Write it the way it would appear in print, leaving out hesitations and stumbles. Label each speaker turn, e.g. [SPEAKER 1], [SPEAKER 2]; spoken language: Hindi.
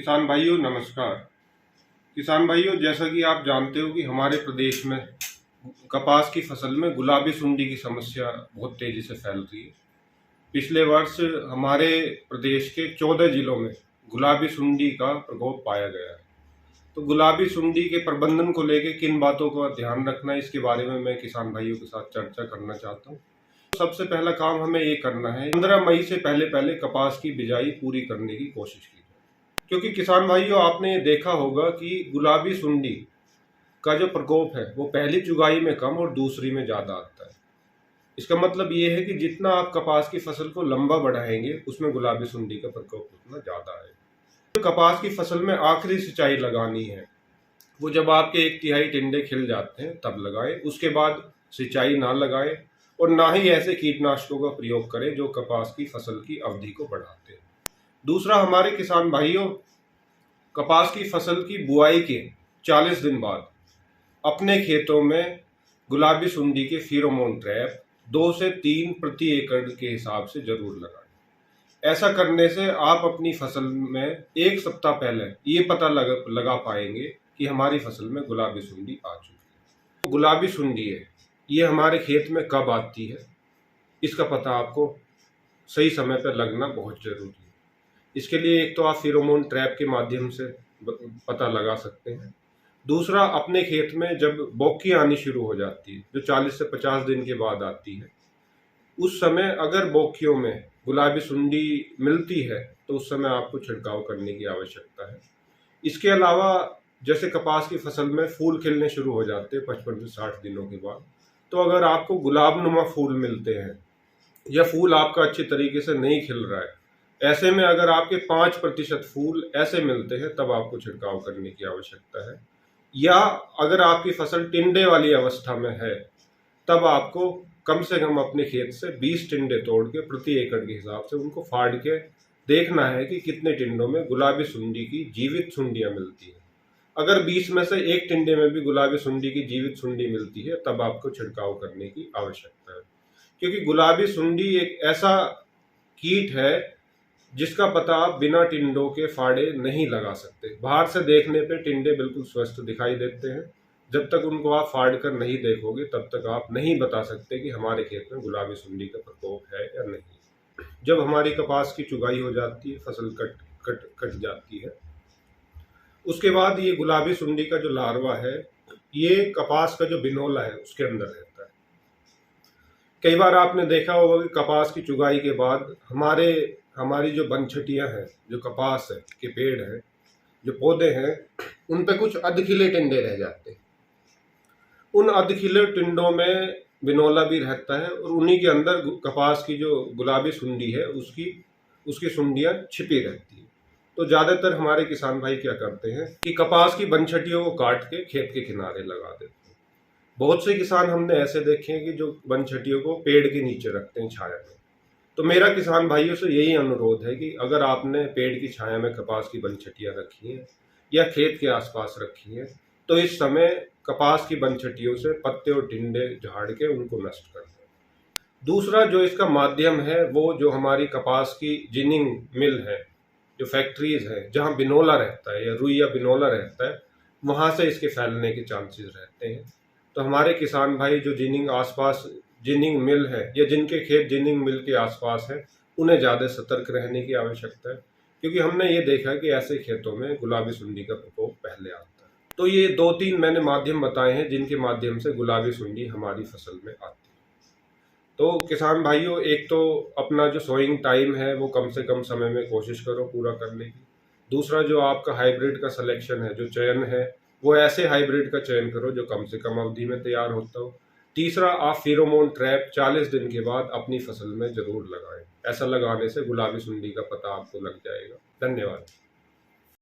[SPEAKER 1] किसान भाइयों नमस्कार। किसान भाइयों, जैसा कि आप जानते हो कि हमारे प्रदेश में कपास की फसल में गुलाबी सुंडी की समस्या बहुत तेजी से फैल रही है। पिछले वर्ष हमारे प्रदेश के 14 जिलों में गुलाबी सुंडी का प्रकोप पाया गया है। तो गुलाबी सुंडी के प्रबंधन को लेकर किन बातों का ध्यान रखना है, इसके बारे में मैं किसान भाइयों के साथ चर्चा करना चाहता हूँ। सबसे पहला काम हमें ये करना है, 15 मई से पहले पहले कपास की बिजाई पूरी करने की कोशिश की, क्योंकि किसान भाइयों आपने देखा होगा कि गुलाबी सुंडी का जो प्रकोप है वो पहली चुगाई में कम और दूसरी में ज़्यादा आता है। इसका मतलब ये है कि जितना आप कपास की फसल को लंबा बढ़ाएंगे उसमें गुलाबी सुंडी का प्रकोप उतना ज़्यादा है। तो कपास की फसल में आखिरी सिंचाई लगानी है वो जब आपके 1/3 टिंडे खिल जाते हैं तब लगाएं। उसके बाद सिंचाई ना लगाएं और ना ही ऐसे कीटनाशकों का प्रयोग करें जो कपास की फसल की अवधि को बढ़ाते हैं। दूसरा, हमारे किसान भाइयों, कपास की फसल की बुआई के 40 दिन बाद अपने खेतों में गुलाबी सुंडी के फेरोमोन ट्रैप 2 से 3 प्रति एकड़ के हिसाब से जरूर लगाएं। ऐसा करने से आप अपनी फसल में एक सप्ताह पहले ये पता लगा पाएंगे कि हमारी फसल में गुलाबी सुंडी आ चुकी है। गुलाबी सुंडी है ये हमारे खेत में कब आती है, इसका पता आपको सही समय पर लगना बहुत जरूरी है। इसके लिए एक तो आप फेरोमोन ट्रैप के माध्यम से पता लगा सकते हैं। दूसरा, अपने खेत में जब बौकी आनी शुरू हो जाती है जो 40 से 50 दिन के बाद आती है, उस समय अगर बौखियों में गुलाबी सुंडी मिलती है तो उस समय आपको छिड़काव करने की आवश्यकता है। इसके अलावा जैसे कपास की फसल में फूल खिलने शुरू हो जाते हैं 55 से 60 दिनों के बाद, तो अगर आपको गुलाबनुमा फूल मिलते हैं या फूल आपका अच्छी तरीके से नहीं खिल रहा है, ऐसे में अगर आपके 5% फूल ऐसे मिलते हैं तब आपको छिड़काव करने की आवश्यकता है। या अगर आपकी फसल टिंडे वाली अवस्था में है तब आपको कम से कम अपने खेत से 20 टिंडे तोड़ के प्रति एकड़ के हिसाब से उनको फाड़ के देखना है कि कितने टिंडों में गुलाबी सुंडी की जीवित सुंडियां मिलती हैं। अगर 20 में से एक टिंडे में भी गुलाबी सुंडी की जीवित सुंडी मिलती है तब आपको छिड़काव करने की आवश्यकता है, क्योंकि गुलाबी सुंडी एक ऐसा कीट है जिसका पता आप बिना टिंडों के फाड़े नहीं लगा सकते। बाहर से देखने पे टिंडे बिल्कुल स्वस्थ दिखाई देते हैं, जब तक उनको आप फाड़ कर नहीं देखोगे तब तक आप नहीं बता सकते कि हमारे खेत में गुलाबी सुंडी का प्रकोप है या नहीं। जब हमारी कपास की चुगाई हो जाती है, फसल कट जाती है, उसके बाद ये गुलाबी सुंडी का जो लार्वा है ये कपास का जो बिनोला है उसके अंदर रहता है। कई बार आपने देखा होगा कि कपास की चुगाई के बाद हमारी जो बनछटियां हैं, जो कपास है के पेड़ हैं, जो पौधे हैं, उन पे कुछ अधखिले टिंडे रह जाते हैं। उन अधखिले टिंडों में बिनोला भी रहता है और उन्हीं के अंदर कपास की जो गुलाबी सुंडी है उसकी सुंडियां छिपी रहती है। तो ज्यादातर हमारे किसान भाई क्या करते हैं कि कपास की बनछटियों को काट के खेत के किनारे लगा देते हैं। बहुत से किसान हमने ऐसे देखे हैं कि जो बनछटियों को पेड़ के नीचे रखते हैं छाया में। तो मेरा किसान भाइयों से यही अनुरोध है कि अगर आपने पेड़ की छाया में कपास की बनछटियां रखी हैं या खेत के आसपास रखी हैं तो इस समय कपास की बनछटियों से पत्ते और टिंडे झाड़ के उनको नष्ट कर दें। दूसरा जो इसका माध्यम है वो जो हमारी कपास की जिनिंग मिल है, जो फैक्ट्रीज है जहाँ बिनोला रहता है या रुई या बिनोला रहता है, वहाँ से इसके फैलने के चांसेस रहते हैं। तो हमारे किसान भाई जो जिनिंग आसपास जिनिंग मिल है या जिनके खेत जिनिंग मिल के आसपास है, उन्हें ज़्यादा सतर्क रहने की आवश्यकता है, क्योंकि हमने ये देखा कि ऐसे खेतों में गुलाबी सुंडी का प्रकोप पहले आता है। तो ये 2-3 मैंने माध्यम बताए हैं जिनके माध्यम से गुलाबी सुंडी हमारी फसल में आती है। तो किसान भाइयों, एक तो अपना जो सोइंग टाइम है वो कम से कम समय में कोशिश करो पूरा करने की। दूसरा, जो आपका हाइब्रिड का सिलेक्शन है, जो चयन है, वो ऐसे हाइब्रिड का चयन करो जो कम से कम अवधि में तैयार होता हो। तीसरा, आप फेरोमोन ट्रैप 40 दिन के बाद अपनी फसल में जरूर लगाएं। ऐसा लगाने से गुलाबी सुंडी का पता आपको लग जाएगा। धन्यवाद।